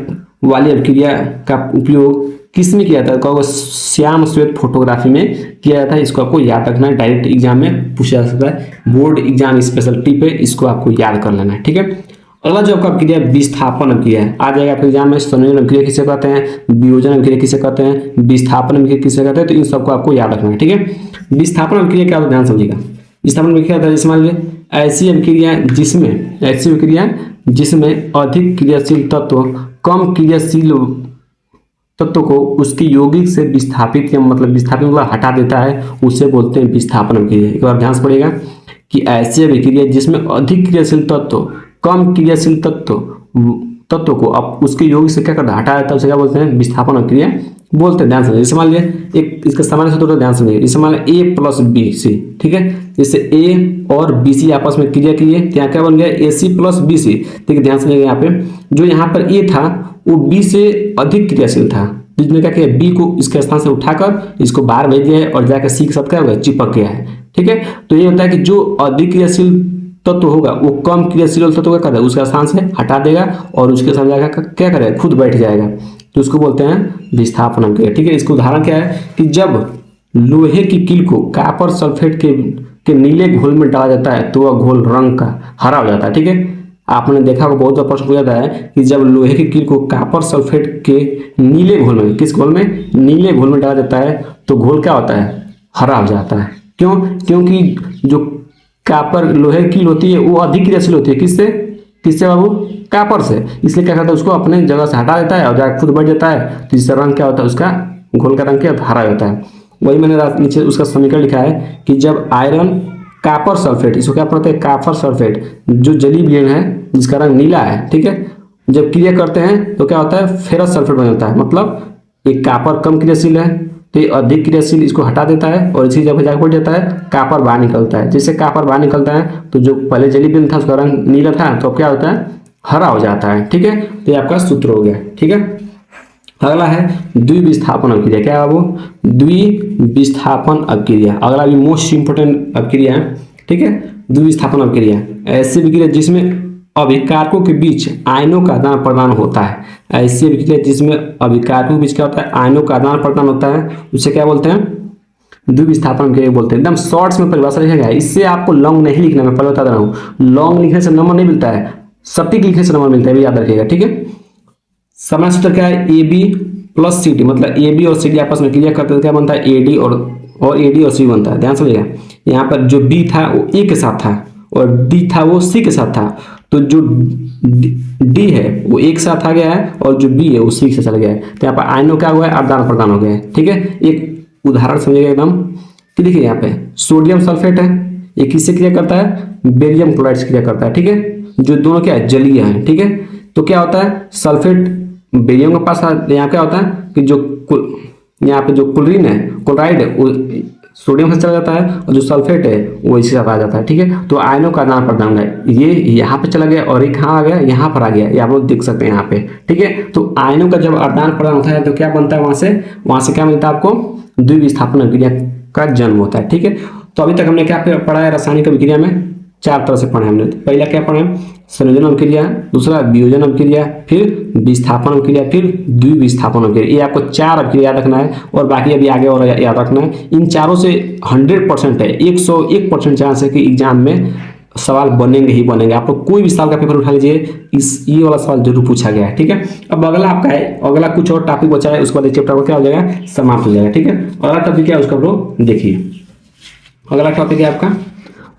वाली अभिक्रिया का उपयोग किस में किया जाता है, कहोगे श्याम श्वेत फोटोग्राफी में किया जाता है। इसको आपको याद रखना है, डायरेक्ट एग्जाम में पूछा जा सकता है। बोर्ड एग्जाम स्पेशल टिप है, इसको आपको याद कर लेना है, ठीक है। अगला जो आपका अभिक्रिया विस्थापन अभिक्रिया है, आ जाएगा आपके एग्जाम में। संयोजन अभिक्रिया किसे कहते हैं, वियोजन अभिक्रिया किसे कहते हैं, विस्थापन अभिक्रिया किसे कहते हैं, तो इन सबको आपको याद रखना है, ठीक है। विस्थापन अभिक्रिया क्या होता है, ध्यान समझिएगा। विस्थापन अभिक्रिया होता है, जैसे मान लीजिए ऐसी अभिक्रिया जिसमें अधिक क्रियाशील तत्व कम क्रियाशील तत्व को उसके यौगिक से विस्थापित या मतलब हटा देता है, उसे बोलते हैं विस्थापन अभिक्रिया। एक बार ध्यान से पढ़िएगा कि ऐसी अभिक्रिया जिसमें अधिक क्रियाशील तत्व कम क्रियाशील तत्व को अब उसके यौगिक से क्या करता है, हटा देता है, उसे क्या बोलते हैं, विस्थापन अभिक्रिया बोलते हैं। ध्यान समझिए। जैसे मान लीजिए एक इसका सामान्य सूत्र ध्यान समझिए। जैसे मान लीजिए A प्लस BC, ठीक है। जैसे A और BC आपस में क्रिया की है, यहाँ क्या बन गया, AC प्लस BC, ठीक है। ध्यान समझिएगा, यहाँ पे जो यहाँ पर A था वो B से अधिक क्रियाशील था, जिसने क्या किया, B को इसके स्थान से उठाकर इसको बाहर भेज दिया है और जाकर C के साथ क्या हो गया, चिपक गया है, ठीक है। तो ये होता है कि जो अधिक क्रियाशील तत्व होगा वो कम क्रियाशील तत्व का है उसका स्थान से हटा देगा और उसके साथ जाकर क्या करेगा, खुद बैठ जाएगा, तो उसको बोलते हैं विस्थापन अभिक्रिया, ठीक है। इसका उदाहरण क्या है कि जब लोहे की कील को कॉपर सल्फेट के नीले घोल में डाला जाता है तो वह घोल रंग का हरा हो जाता है, ठीक है। आपने देखा होगा बहुत बार प्रश्न पूछा जाता है कि जब लोहे की कील को कॉपर सल्फेट के नीले घोल में, किस घोल में, नीले घोल में डाला जाता है तो घोल क्या होता है, हरा हो जाता है। क्यों, क्योंकि जो कॉपर लोहे की कील होती है वो अधिक क्रियाशील होती है, किससे बाबू, कॉपर से, इसलिए क्या करता है उसको अपने जगह से हटा देता है और जाकर खुद बैठ जाता है, तो इससे रंग क्या होता है, उसका घोल का रंग क्या होता है, हरा होता है। वही मैंने नीचे उसका समीकरण लिखा है कि जब आयरन कॉपर सल्फेट, इसको क्या पढ़ते हैं, कॉपर सल्फेट, जो जली विलयन है जिसका रंग नीला है, ठीक है, जब क्रिया करते हैं तो क्या होता है, फेरस सल्फेट बन जाता है। मतलब एक कॉपर कम क्रियाशील है तो ये अधिक क्रियाशील इसको हटा देता है और इसी जगह जाकर बैठ जाता है, कॉपर बाहर निकलता है। जैसे कॉपर बाहर निकलता है तो जो पहले जली विलयन था उसका रंग नीला था तो अब क्या होता है, हरा हो जाता है, ठीक है। तो ये आपका सूत्र हो गया, ठीक है। अगला है द्विविस्थापन अभिक्रिया, क्या है वो, द्विविस्थापन अभिक्रिया। अगला भी मोस्ट इंपोर्टेंट अभिक्रिया है, ठीक है। द्विविस्थापन अभिक्रिया ऐसी अभिक्रिया जिसमें अभिकारकों के बीच आयनों का आदान प्रदान होता है। ऐसी अभिक्रिया जिसमें अभिकारकों के बीच क्या होता है, आयनों का आदान प्रदान होता है, उसे क्या बोलते हैं, द्विविस्थापन अभिक्रिया बोलते हैं। एकदम शॉर्ट्स में परिभाषा लिखा गया है, इससे आपको लॉन्ग नहीं लिखना, मैं पहले बता रहा हूँ। लॉन्ग लिखने से नंबर नहीं मिलता है, सटीक लिखने से नंबर मिलता है, भी याद रखिएगा, ठीक है। समान सूत्र क्या है, A B plus C D, मतलब ए बी और सी डी आपस में क्रिया करते तो क्या बनता है, ए डी और ए डी और सी बनता है। ध्यान समझिएगा, यहाँ पर जो बी था वो ए के साथ था और डी था वो सी के साथ था, तो जो डी है वो एक साथ आ गया है और जो बी है वो सी के साथ चला गया है, तो यहाँ पर आयनों क्या हुआ है, आदान प्रदान हो गया है, ठीक है। एक उदाहरण समझिएगा एकदम कि देखिए यहाँ पे सोडियम सल्फेट है, ये किससे क्रिया करता है, बेरियम क्लोराइड से क्रिया करता है, ठीक है। जो दोनों क्या है, जलीय है, ठीक है। तो क्या होता है, सल्फेट बेरियम के पास यहाँ क्या होता है कि जो यहाँ पे जो क्लोरीन है, क्लोराइड है, वो सोडियम से चला जाता है और जो सल्फेट है वो इसके साथ आ जाता है, ठीक है। तो आयनों का आदान प्रदान है, ये यहाँ पे चला गया और एक कहाँ आ गया, यहाँ पर आ गया, ये आप लोग देख सकते हैं यहाँ पे, ठीक है। तो आयनों का जब आदान प्रदान होता है तो क्या बनता है, वहां से क्या मिलता है आपको, द्विविस्थापन अभिक्रिया का जन्म होता है, ठीक है। तो अभी तक हमने क्या पढ़ा है, रासायनिक अभिक्रिया में 4 तरह से पढ़े हमने। पहला क्या पढ़े, संयोजन अभिक्रिया, दूसरा वियोजन अभिक्रिया, फिर विस्थापन अभिक्रिया, फिर द्विविस्थापन अभिक्रिया। ये आपको 4 अभिक्रिया याद रखना है और बाकी अभी आगे और याद रखना है। इन चारों से 100% है, 101% चांस है कि एग्जाम में सवाल बनेंगे ही बनेंगे। आप लोग कोई भी साल का पेपर उठा लीजिए, ये वाला सवाल जरूर पूछा गया है, ठीक है। अब अगला आपका है, अगला कुछ और टॉपिक बचा है, उसके बाद चैप्टर क्या हो जाएगा, समाप्त हो जाएगा, ठीक है। अगला टॉपिक क्या है उसका लोग देखिए। अगला टॉपिक है आपका,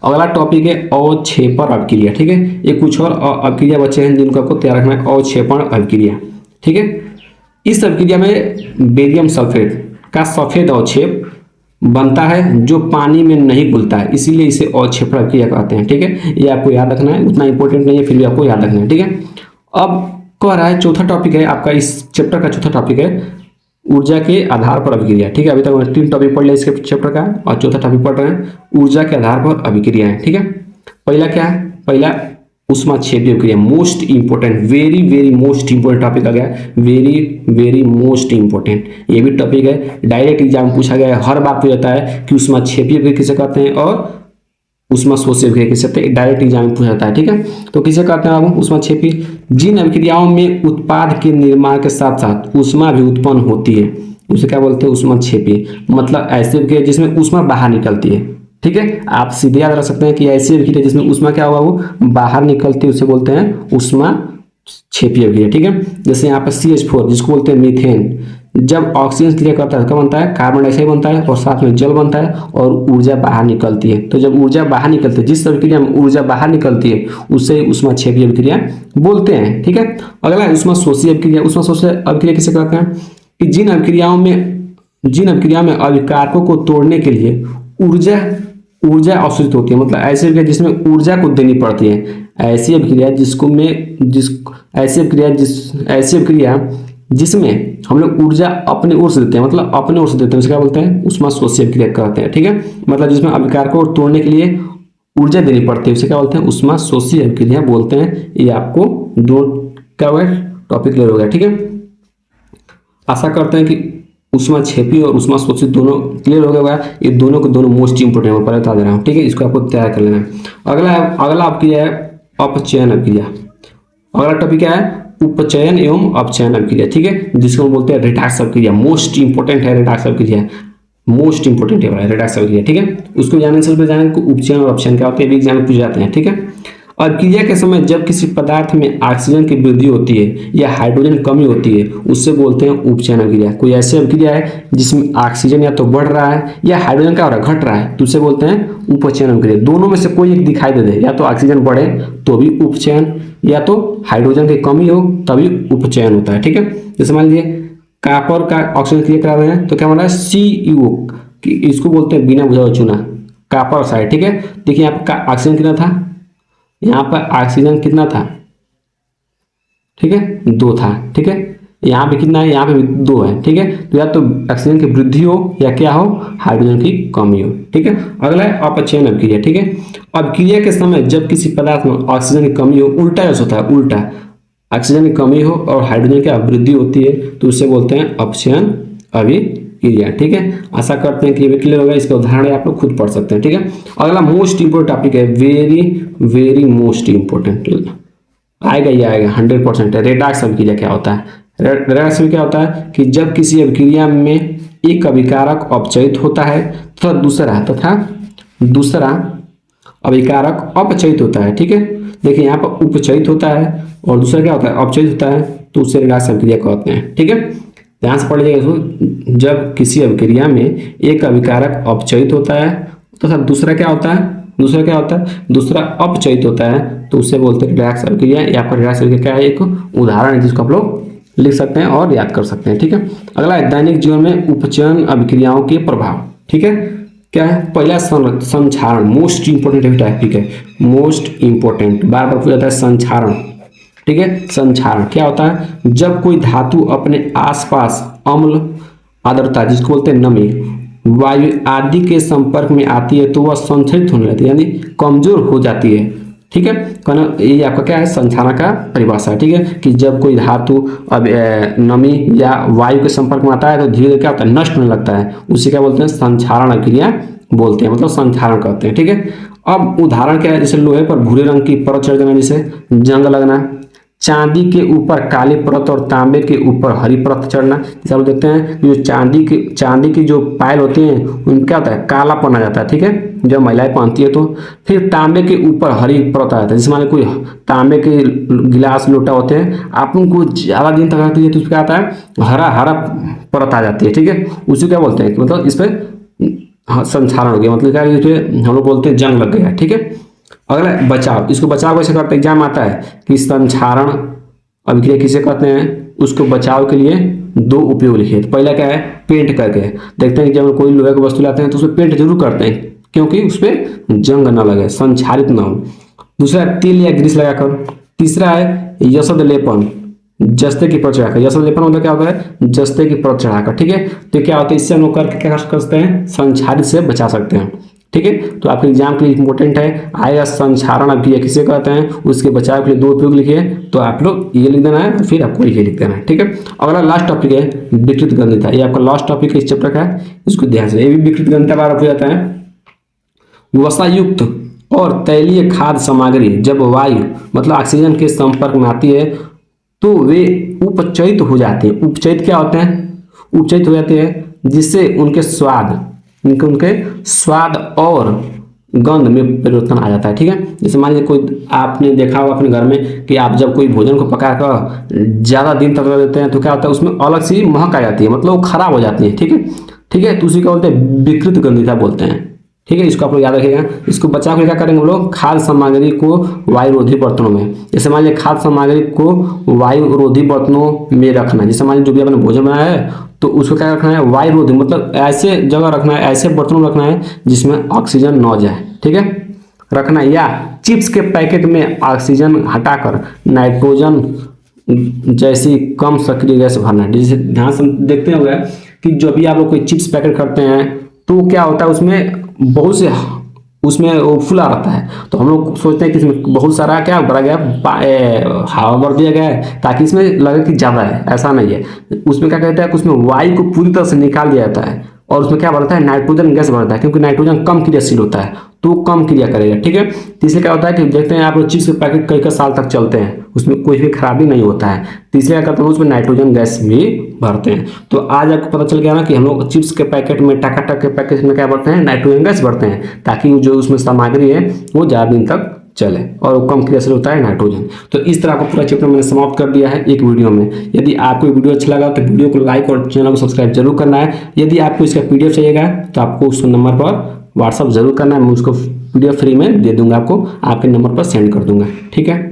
अगला टॉपिक है अवक्षेपण अभिक्रिया, ठीक है। ये कुछ और अभिक्रिया बचे हैं जिनको आपको तैयार रखना है, अवक्षेपण अभिक्रिया, ठीक है। इस अभिक्रिया में बेरियम सल्फेट का सफेद अवक्षेप बनता है जो पानी में नहीं घुलता है, इसीलिए इसे अवक्षेपण अभिक्रिया कहते हैं, ठीक है। ये आपको याद रखना है, उतना इंपॉर्टेंट नहीं है फिर भी आपको याद रखना है, ठीक है। अब कह रहा है चौथा टॉपिक है आपका, इस चैप्टर का चौथा टॉपिक है ऊर्जा के आधार पर अभिक्रिया, ठीक है। अभी तक हमने 3 टॉपिक पढ़ लिया इसके चैप्टर का और चौथा टॉपिक पढ़ रहे हैं ऊर्जा के आधार पर अभिक्रिया है, ठीक है। पहला क्या है, पहला ऊष्माक्षेपीय अभिक्रिया, most important, very very most important topic आ गया, वेरी वेरी मोस्ट इंपोर्टेंट। ये भी टॉपिक है, डायरेक्ट एग्जाम पूछा गया है, हर बार पूछा जाता है कि ऊष्माक्षेपीय अभिक्रिया किसे कहते हैं और ऊष्माशोषी अभिक्रिया किसे कहते हैं, डायरेक्ट एग्जाम में पूछा जाता है, ठीक है। तो किसे कहते हैं आप, ऊष्माक्षेपी। जिन अभिक्रियाओं में उत्पाद के निर्माण के साथ साथ ऊष्मा भी उत्पन्न होती है उसे क्या बोलते हैं, ऊष्माक्षेपी। मतलब ऐसे अभिक्रिया जिसमें ऊष्मा बाहर निकलती है, ठीक है। आप सीधे याद रख सकते हैं कि ऐसी अभिक्रिया जिसमें ऊष्मा क्या हुआ वो बाहर निकलती है उसे बोलते हैं ऊष्माक्षेपी अभिक्रिया, ठीक है। जैसे यहाँ पर CH4 जिसको बोलते हैं मीथेन, जब ऑक्सीजन क्रिया करता है क्या बनता है, कार्बन डाइऑक्साइड बनता है और साथ में जल बनता है और ऊर्जा बाहर निकलती है। तो जब ऊर्जा बाहर निकलती है, जिस अभिक्रिया में ऊर्जा बाहर निकलती है उसे ऊष्माक्षेपी अभिक्रिया बोलते हैं, ठीक है। अगला है ऊष्माशोषी अभिक्रिया। ऊष्माशोषी अभिक्रिया किसे कहते हैं कि जिन अभिक्रियाओं में अभिकारकों को तोड़ने के लिए ऊर्जा अवशोषित होती है, मतलब ऐसी अभिक्रिया जिसमें ऊर्जा को देनी पड़ती है, ऐसी अभिक्रिया जिसमें हम लोग ऊर्जा अपने ओर से देते हैं, मतलब अपने ओर से देते हैं, उसे क्या बोलते हैं, ऊष्माशोषी अभिक्रिया कहते हैं, ठीक है। मतलब जिसमें अभिकारकों को तोड़ने के लिए ऊर्जा देनी पड़ती है उसे क्या बोलते हैं, ऊष्माशोषी अभिक्रिया बोलते हैं। ये आपको 2 क्या हुआ टॉपिक क्लियर हो गया, ठीक है। आशा करते हैं कि ऊष्माक्षेपी और ऊष्माशोषी दोनों क्लियर हो गया। ये दोनों को दोनों मोस्ट इंपोर्टेंट मैं बता दे रहा हूँ, ठीक है। इसको आपको तैयार कर लेना है। अगला अभिक्रिया है अपचयन अभिक्रिया। अगला टॉपिक क्या है, उपचयन एवं अपचयन अभिक्रिया, ठीक है, जिसको हम बोलते हैं रिडॉक्स अभिक्रिया। मोस्ट इंपोर्टेंट है रिडॉक्स अभिक्रिया, मोस्ट इंपोर्टेंट है रिडॉक्स अभिक्रिया, ठीक है। उसको जानने से जाने को उपचयन और अपचयन क्या होते हैं, एग्जाम में पूछ जाते हैं, ठीक है। अभिक्रिया के समय जब किसी पदार्थ में ऑक्सीजन की वृद्धि होती है या हाइड्रोजन कमी होती है उससे बोलते हैं उपचयन अभिक्रिया। कोई ऐसी अभिक्रिया है जिसमें ऑक्सीजन या तो बढ़ रहा है या हाइड्रोजन क्या हो रहा है, घट रहा है, तो उसे बोलते हैं उपचयन अभिक्रिया। दोनों में से कोई एक दिखाई दे, या तो ऑक्सीजन बढ़े तो भी उपचयन, या तो हाइड्रोजन की कमी हो तभी उपचयन होता है, ठीक है। जैसे मान लीजिए कॉपर का ऑक्सीजन क्रिया करा रहे हैं तो क्या बन रहा है, CuO, इसको बोलते हैं बिना बुझा हुआ चूना, कॉपर ऑक्साइड, ठीक है। देखिए यहाँ पर ऑक्सीजन कितना था, यहाँ पर ऑक्सीजन कितना था, ठीक है, 2 था, ठीक है। यहाँ पे कितना है, यहाँ पे भी 2 है, ठीक है। तो या तो ऑक्सीजन की वृद्धि हो या क्या हो, हाइड्रोजन की कमी हो, ठीक है। अगला है अपचयन अभिक्रिया, ठीक है। अभिक्रिया के समय जब किसी पदार्थ में ऑक्सीजन की कमी हो, उल्टा जैसा होता है, उल्टा ऑक्सीजन की कमी हो और हाइड्रोजन की वृद्धि होती है तो उसे बोलते हैं अपचयन अभिक्रिया, ठीक है। आशा करते हैं कि ये भी क्लियर होगा। इसका उदाहरण आप लोग खुद पढ़ सकते हैं, ठीक है। अगला मोस्ट इंपोर्टेंट टॉपिक है, वेरी वेरी मोस्ट इंपोर्टेंट आएगा, ये आएगा 100% है। रेडॉक्स अभिक्रिया क्या होता है, रेडॉक्स में क्या होता है कि जब किसी अभिक्रिया में एक अभिकारक अपचयित होता है तथा दूसरा अभिकारक अपचयित होता है। ठीक है, देखिए यहाँ पर उपचयित होता है और दूसरा क्या होता है, अपचयित होता है, तो उससे रासायनिक अभिक्रिया कहते हैं। ठीक है, ध्यान से पढ़ लीजिएगा इसको। जब किसी अभिक्रिया में एक अभिकारक अपचयित होता है तथा दूसरा अपचयित होता है, तो उससे बोलते हैं रिडॉक्स अभिक्रिया। या आपका रिडॉक्स अभिक्रिया क्या है, एक उदाहरण है जिसको आप लोग लिख सकते हैं और याद कर सकते हैं। ठीक है, अगला है दैनिक जीवन में उपचयन अभिक्रियाओं के प्रभाव। ठीक है, क्या है, पहला संक्षारण, मोस्ट इंपोर्टेंट टॉपिक है, मोस्ट इंपोर्टेंट, बार बार पूछा जाता है संक्षारण। ठीक है, संक्षारण क्या होता है, जब कोई धातु अपने आसपास अम्ल, आर्द्रता जिसको बोलते हैं नमी, वायु आदि के संपर्क में आती है तो वह संक्षरित होने लगती है, यानी कमजोर हो जाती है। ठीक है, कहना ये आपका क्या है, संक्षारण का परिभाषा है। ठीक है, कि जब कोई धातु अब नमी या वायु के संपर्क में आता है तो धीरे धीरे क्या होता है, नष्ट होने लगता है, उसे क्या बोलते हैं, संक्षारण अभिक्रिया बोलते हैं, मतलब संक्षारण कहते हैं। ठीक है, अब उदाहरण क्या है, जैसे लोहे पर भूरे रंग की परत चढ़ जाना, जैसे जंग लगना, चांदी के ऊपर काली परत और तांबे के ऊपर हरी परत चढ़ना। जैसे आप देखते हैं जो चांदी की जो पायल होती हैं उनमें क्या होता है, काला पन आ जाता है। ठीक है, जब महिलाएं पहनती है तो फिर तांबे के ऊपर हरी परत आ जाता है। जैसे मान लो कोई तांबे के गिलास लोटा होते हैं, आप उनको ज़्यादा दिन तक रखती है तो क्या आता है, हरा हरा परत आ जाती है। ठीक है, उसे क्या बोलते हैं, मतलब इस पर संक्षारण हो गया, मतलब क्या है, इस पर हम लोग बोलते हैं जंग लग गया। ठीक है, अगला बचाव, इसको बचाव कैसे करते हैं, एग्जाम आता है कि संक्षारण अभिक्रिया किसे कहते हैं, उसको बचाव के लिए दो उपयोग लिखे। तो पहला क्या है, पेंट करके। देखते हैं कि जब कोई लोहे की वस्तु लाते हैं तो उसमें पेंट जरूर करते हैं क्योंकि उस पर जंग ना लगे, संक्षारित ना हो। दूसरा तेल या ग्रीस लगाकर। तीसरा है यशद लेपन, जस्ते की परत चढ़ाकर। यशद लेपन मतलब क्या होता है, जस्ते की परत चढ़ाकर। ठीक है, तो क्या होता है, इससे हम लोग करके क्या कर सकते हैं, संक्षारित से बचा सकते हैं। ठीक है, तो आपके एग्जाम के लिए इंपॉर्टेंट है, आएगा संक्षारण अभिक्रिया किसे कहते हैं, उसके बचाव के लिए दो उपयोग लिखिए। तो आप लोग ये लिख देना है और फिर आपको ये लिख देना है। ठीक है, अगला लास्ट टॉपिक है विकृत गंधिता। ये आपका लास्ट टॉपिक इस चैप्टर का है, इसको ध्यान से। ये भी विकृत गंधिता बार हो जाता है। वसायुक्त और तैलीय खाद्य सामग्री जब वायु मतलब ऑक्सीजन के संपर्क में आती है तो वे उपचयित हो जाते हैं। उपचयित क्या होते हैं, उपचयित हो जाते हैं जिससे उनके स्वाद और गंध में परिवर्तन आ जाता है। ठीक है, जैसे मान लीजिए कोई आपने देखा होगा अपने घर में कि आप जब कोई भोजन को पकाकर ज़्यादा दिन तक रख देते हैं तो क्या होता है, उसमें अलग सी महक आ जाती है, मतलब वो खराब हो जाती है। ठीक है, ठीक है, तो उसी को बोलते हैं विकृत गंधिता बोलते हैं। ठीक है, इसको आप लोग याद रखिएगा। इसको बचा के क्या करेंगे हम लोग, खाद्य सामग्री को वायुरोधी बर्तनों में, जैसे मान लीजिए खाद्य सामग्री को वायुरोधी बर्तनों में रखना। जैसे मान लीजिए जो भी आपने भोजन बनाया है तो उसको क्या रखना है, वायुरोधी, मतलब ऐसे जगह रखना है, ऐसे बर्तनों में रखना है जिसमें ऑक्सीजन न जाए। ठीक है, रखना है। या चिप्स के पैकेट में ऑक्सीजन हटाकर नाइट्रोजन जैसी कम सक्रिय गैस भरना है। जैसे ध्यान से देखते होंगे कि जब भी आप लोग कोई चिप्स पैकेट करते हैं तो क्या होता है, उसमें बहुत से उसमें वो फुला रहता है, तो हम लोग सोचते हैं कि इसमें बहुत सारा क्या भरा गया, हवा भर दिया गया है ताकि इसमें लगे कि ज़्यादा है। ऐसा नहीं है, उसमें क्या कहते हैं कि उसमें वायु को पूरी तरह से निकाल दिया जाता है और उसमें क्या बढ़ता है, नाइट्रोजन गैस बढ़ता है, क्योंकि नाइट्रोजन कम क्रियाशील होता है तो कम क्रिया करेगा। ठीक है, तीसरे क्या होता है कि देखते हैं आप लोग चिप्स के पैकेट कई साल तक चलते हैं, उसमें कोई भी खराबी नहीं होता है। तीसरे क्या करते हैं, उसमें नाइट्रोजन गैस भी भरते हैं। तो आज आपको पता चल गया ना कि हम लोग चिप्स के पैकेट में, टकाटक के पैकेट में क्या भरते हैं, नाइट्रोजन गैस भरते हैं ताकि जो उसमें सामग्री है वो ज़्यादा दिन तक चले और वो कम क्रियाशील होता है नाइट्रोजन। तो इस तरह का पूरा चैप्टर मैंने समाप्त कर दिया है एक वीडियो में। यदि आपको वीडियो अच्छा लगा तो वीडियो को लाइक और चैनल को सब्सक्राइब जरूर करना है। यदि आपको इसका PDF चाहिएगा तो आपको उस नंबर पर व्हाट्सअप जरूर करना है, मैं उसको PDF फ्री में दे दूंगा, आपको आपके नंबर पर सेंड कर दूंगा। ठीक है।